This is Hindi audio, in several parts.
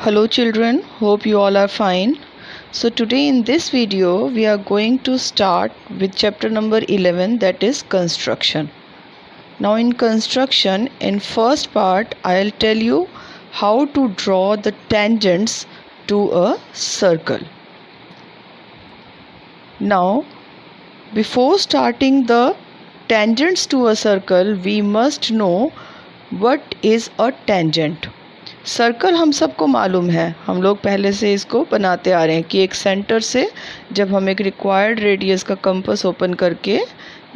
Hello children, hope you all are fine. So today in this video we are going to start with chapter number 11, that is construction. Now in construction, in first part I'll tell you how to draw the tangents to a circle. Now before starting the tangents to a circle we must know what is a tangent. Circle हम सबको मालूम है, हम लोग पहले से इसको बनाते आ रहे हैं कि एक सेंटर से जब हम एक रिक्वायर्ड रेडियस का कंपास ओपन करके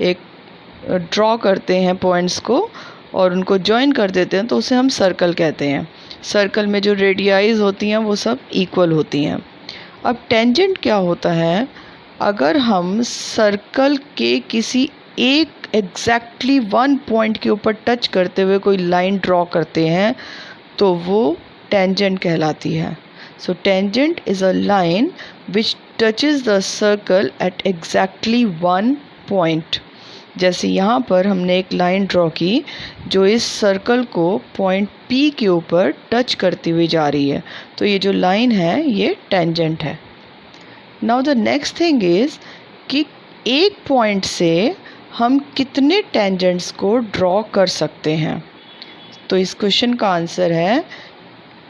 एक ड्रॉ करते हैं पॉइंट्स को और उनको जॉइन कर देते हैं तो उसे हम सर्कल कहते हैं। सर्कल में जो रेडियाइज होती हैं वो सब इक्वल होती हैं। अब टेंजेंट क्या होता है? अगर हम सर्कल के किसी एक एग्जैक्टली वन पॉइंट के ऊपर टच करते हुए कोई लाइन ड्रॉ करते हैं तो वो टेंजेंट कहलाती है। So tangent is a line which touches the circle at exactly one point. जैसे यहाँ पर हमने एक लाइन ड्रॉ की जो इस सर्कल को पॉइंट P के ऊपर टच करती हुई जा रही है, तो ये जो लाइन है ये टेंजेंट है। Now the next thing is कि एक पॉइंट से हम कितने टेंजेंट्स को ड्रॉ कर सकते हैं। तो इस क्वेश्चन का आंसर है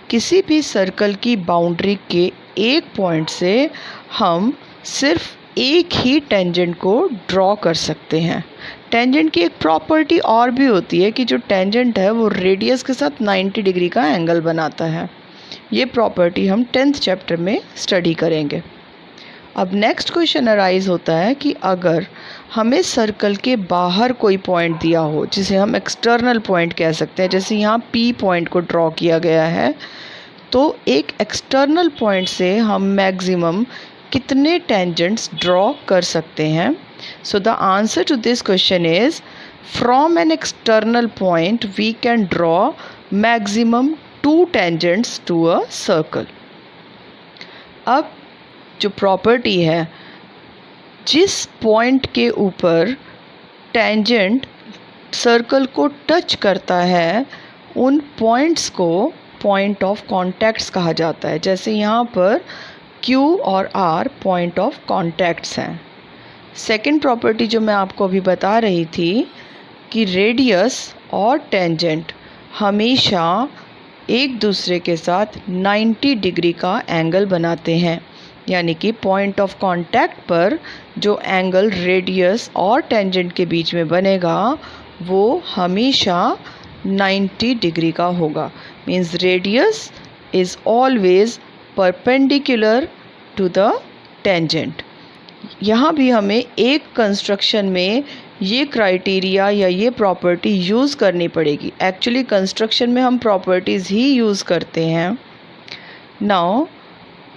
किसी भी सर्कल की बाउंड्री के एक पॉइंट से हम सिर्फ एक ही टेंजेंट को ड्रॉ कर सकते हैं। टेंजेंट की एक प्रॉपर्टी और भी होती है कि जो टेंजेंट है वो रेडियस के साथ 90 डिग्री का एंगल बनाता है। ये प्रॉपर्टी हम 10th चैप्टर में स्टडी करेंगे। अब नेक्स्ट क्वेश्चन अराइज होता है कि अगर हमें सर्कल के बाहर कोई पॉइंट दिया हो जिसे हम एक्सटर्नल पॉइंट कह सकते हैं, जैसे यहाँ P पॉइंट को ड्रॉ किया गया है, तो एक एक्सटर्नल पॉइंट से हम मैक्सिमम कितने टेंजेंट्स ड्रॉ कर सकते हैं। So the answer to this question is from an external point we can draw maximum 2 tangents to a circle. अब जो प्रॉपर्टी है, जिस पॉइंट के ऊपर टेंजेंट सर्कल को टच करता है उन पॉइंट्स को पॉइंट ऑफ कॉन्टैक्ट्स कहा जाता है। जैसे यहाँ पर Q और R पॉइंट ऑफ कॉन्टैक्ट्स हैं। सेकंड प्रॉपर्टी जो मैं आपको अभी बता रही थी कि रेडियस और टेंजेंट हमेशा एक दूसरे के साथ 90 डिग्री का एंगल बनाते हैं, यानी कि पॉइंट ऑफ कांटेक्ट पर जो एंगल रेडियस और टेंजेंट के बीच में बनेगा वो हमेशा 90 डिग्री का होगा। Means radius is always perpendicular to the tangent. यहाँ भी हमें एक कंस्ट्रक्शन में ये क्राइटेरिया या ये प्रॉपर्टी यूज़ करनी पड़ेगी। एक्चुअली कंस्ट्रक्शन में हम प्रॉपर्टीज़ ही यूज़ करते हैं। Now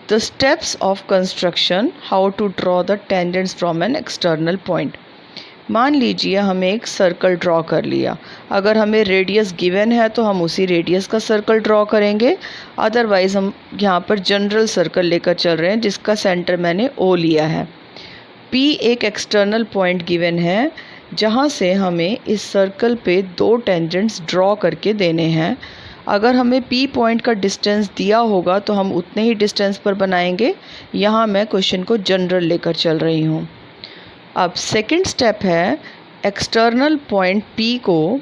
the steps of construction, how to draw the tangents from an external point। मान लीजिए हमें एक सर्कल ड्रॉ कर लिया। अगर हमें रेडियस गिवन है तो हम उसी रेडियस का सर्कल ड्रॉ करेंगे, अदरवाइज़ हम यहाँ पर जनरल सर्कल लेकर चल रहे हैं जिसका सेंटर मैंने O लिया है। P एक एक्सटर्नल पॉइंट गिवन है जहाँ से हमें इस सर्कल पे 2 टेंजेंट्स ड्रॉ करके देने हैं। अगर हमें P पॉइंट का डिस्टेंस दिया होगा तो हम उतने ही डिस्टेंस पर बनाएंगे। यहाँ मैं क्वेश्चन को जनरल लेकर चल रही हूँ। अब सेकंड स्टेप है एक्सटर्नल पॉइंट P को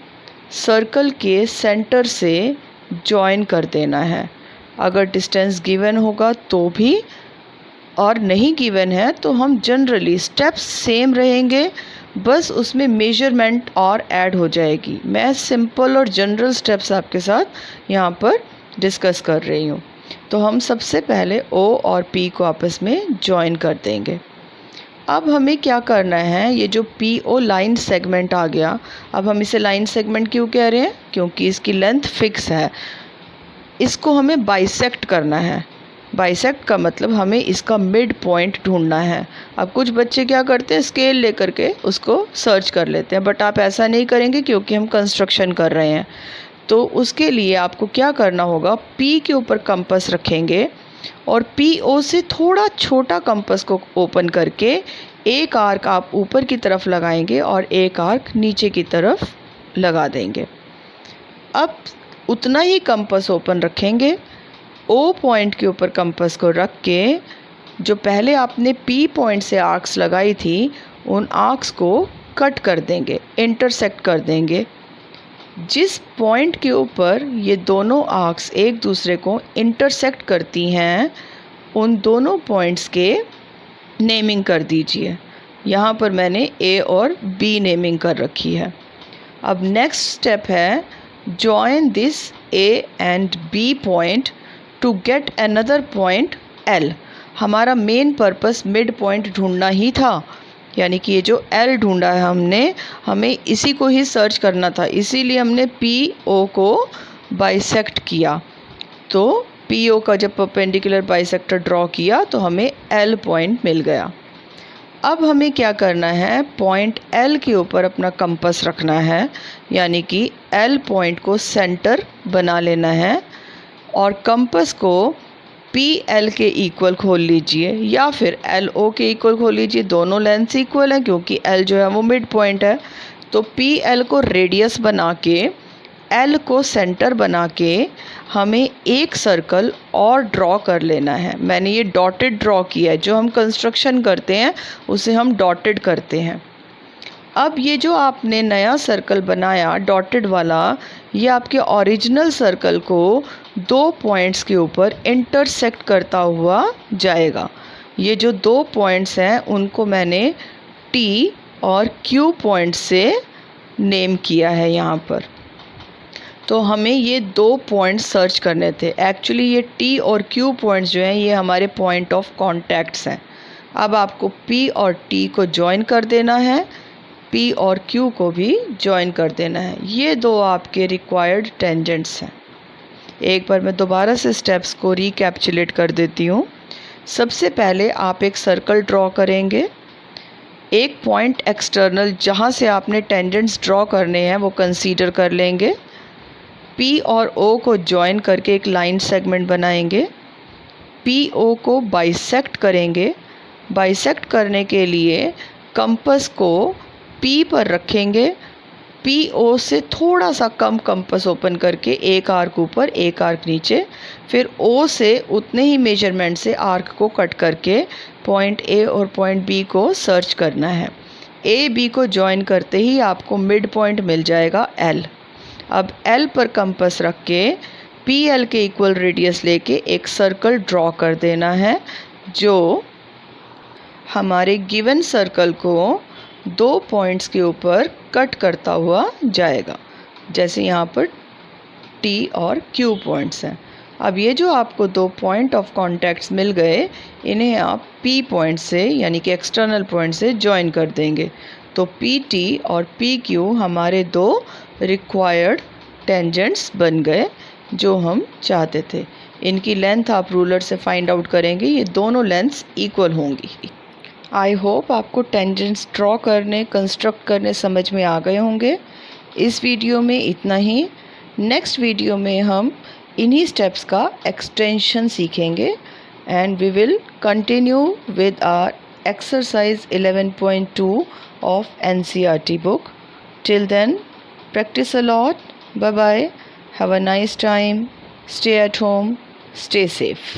सर्कल के सेंटर से जॉइन कर देना है। अगर डिस्टेंस गिवन होगा तो भी, और नहीं गिवन है तो हम जनरली स्टेप्स सेम रहेंगे, बस उसमें मेजरमेंट और ऐड हो जाएगी। मैं सिंपल और जनरल स्टेप्स आपके साथ यहाँ पर डिस्कस कर रही हूँ। तो हम सबसे पहले O और P को आपस में जॉइन कर देंगे। अब हमें क्या करना है, ये जो PO लाइन सेगमेंट आ गया, अब हम इसे लाइन सेगमेंट क्यों कह रहे हैं? क्योंकि इसकी लेंथ फिक्स है। इसको हमें बाइसेक्ट करना है। बाइसेक्ट का मतलब हमें इसका मिड पॉइंट ढूंढना है। अब कुछ बच्चे क्या करते हैं, स्केल लेकर के उसको सर्च कर लेते हैं, बट आप ऐसा नहीं करेंगे क्योंकि हम कंस्ट्रक्शन कर रहे हैं। तो उसके लिए आपको क्या करना होगा, P के ऊपर कंपास रखेंगे और PO से थोड़ा छोटा कंपास को ओपन करके एक आर्क आप ऊपर की तरफ लगाएंगे और एक आर्क नीचे की तरफ लगा देंगे। अब उतना ही कंपास ओपन रखेंगे ओ पॉइंट के ऊपर कंपास को रख के जो पहले आपने पी पॉइंट से आर्क्स लगाई थी उन आर्क्स को कट कर देंगे, इंटरसेक्ट कर देंगे। जिस पॉइंट के ऊपर ये दोनों आर्क्स एक दूसरे को इंटरसेक्ट करती हैं उन दोनों पॉइंट्स के नेमिंग कर दीजिए। यहाँ पर मैंने ए और बी नेमिंग कर रखी है। अब नेक्स्ट स्टेप है join this A and B point to get another point L. हमारा मेन पर्पस मिड पॉइंट ढूंढना ही था, यानी कि ये जो एल ढूंढा है हमने, हमें इसी को ही सर्च करना था, इसीलिए हमने पी ओ को बाइसेक्ट किया। तो पी ओ का जब परपेंडिकुलर बाइसेक्टर ड्रॉ किया तो हमें एल पॉइंट मिल गया। अब हमें क्या करना है, पॉइंट एल के ऊपर अपना कंपास रखना है, यानी कि एल पॉइंट को सेंटर बना लेना है और कंपास को पी एल के इक्वल खोल लीजिए या फिर एल ओ के इक्वल खोल लीजिए। दोनों लेंथ इक्वल हैं क्योंकि एल जो है वो मिड पॉइंट है। तो पी एल को रेडियस बना के एल को सेंटर बना के हमें एक सर्कल और ड्रॉ कर लेना है। मैंने ये डॉटेड ड्रॉ किया है, जो हम कंस्ट्रक्शन करते हैं उसे हम डॉटेड करते हैं। अब ये जो आपने नया सर्कल बनाया डॉटेड वाला, ये आपके ओरिजिनल सर्कल को दो पॉइंट्स के ऊपर इंटरसेक्ट करता हुआ जाएगा। ये जो दो पॉइंट्स हैं उनको मैंने टी और क्यू पॉइंट से नेम किया है यहाँ पर। तो हमें ये दो पॉइंट्स सर्च करने थे। एक्चुअली ये टी और क्यू पॉइंट्स जो हैं ये हमारे पॉइंट ऑफ कॉन्टैक्ट्स हैं। अब आपको पी और टी को ज्वाइन कर देना है, पी और क्यू को भी ज्वाइन कर देना है। ये दो आपके रिक्वायर्ड टेंजेंट्स हैं। एक बार मैं दोबारा से स्टेप्स को रिकैप्चुलेट कर देती हूँ। सबसे पहले आप एक सर्कल ड्रॉ करेंगे, एक पॉइंट एक्सटर्नल जहाँ से आपने टेंजेंट्स ड्रॉ करने हैं वो कंसीडर कर लेंगे। पी और ओ को ज्वाइन करके एक लाइन सेगमेंट बनाएंगे। पी ओ को बाइसेक्ट करेंगे। बाइसेक्ट करने के लिए कंपास को पी पर रखेंगे। पी ओ से थोड़ा सा कम कंपास ओपन करके एक आर्क ऊपर एक आर्क नीचे, फिर ओ से उतने ही मेजरमेंट से आर्क को कट करके पॉइंट ए और पॉइंट बी को सर्च करना है। ए बी को ज्वाइन करते ही आपको मिड पॉइंट मिल जाएगा एल। अब एल पर कंपास रख के पी एल के इक्वल रेडियस लेके एक सर्कल ड्रॉ कर देना है जो हमारे गिवन सर्कल को दो पॉइंट्स के ऊपर कट करता हुआ जाएगा, जैसे यहाँ पर टी और क्यू पॉइंट्स हैं। अब ये जो आपको दो पॉइंट ऑफ कॉन्टैक्ट्स मिल गए, इन्हें आप पी पॉइंट से यानी कि एक्सटर्नल पॉइंट से ज्वाइन कर देंगे। तो पी टी और पी क्यू हमारे दो रिक्वायर्ड टेंजेंट्स बन गए जो हम चाहते थे। इनकी लेंथ आप रूलर से फाइंड आउट करेंगे, ये दोनों लेंथ्स इक्वल होंगी। आई होप आपको टेंजेंट्स ड्रॉ करने, कंस्ट्रक्ट करने समझ में आ गए होंगे। इस वीडियो में इतना ही। नेक्स्ट वीडियो में हम इन्हीं स्टेप्स का एक्सटेंशन सीखेंगे and we will continue with our exercise 11.2 of NCERT book. Till then, practice a lot. Bye bye. Have a nice time. Stay at home. Stay safe.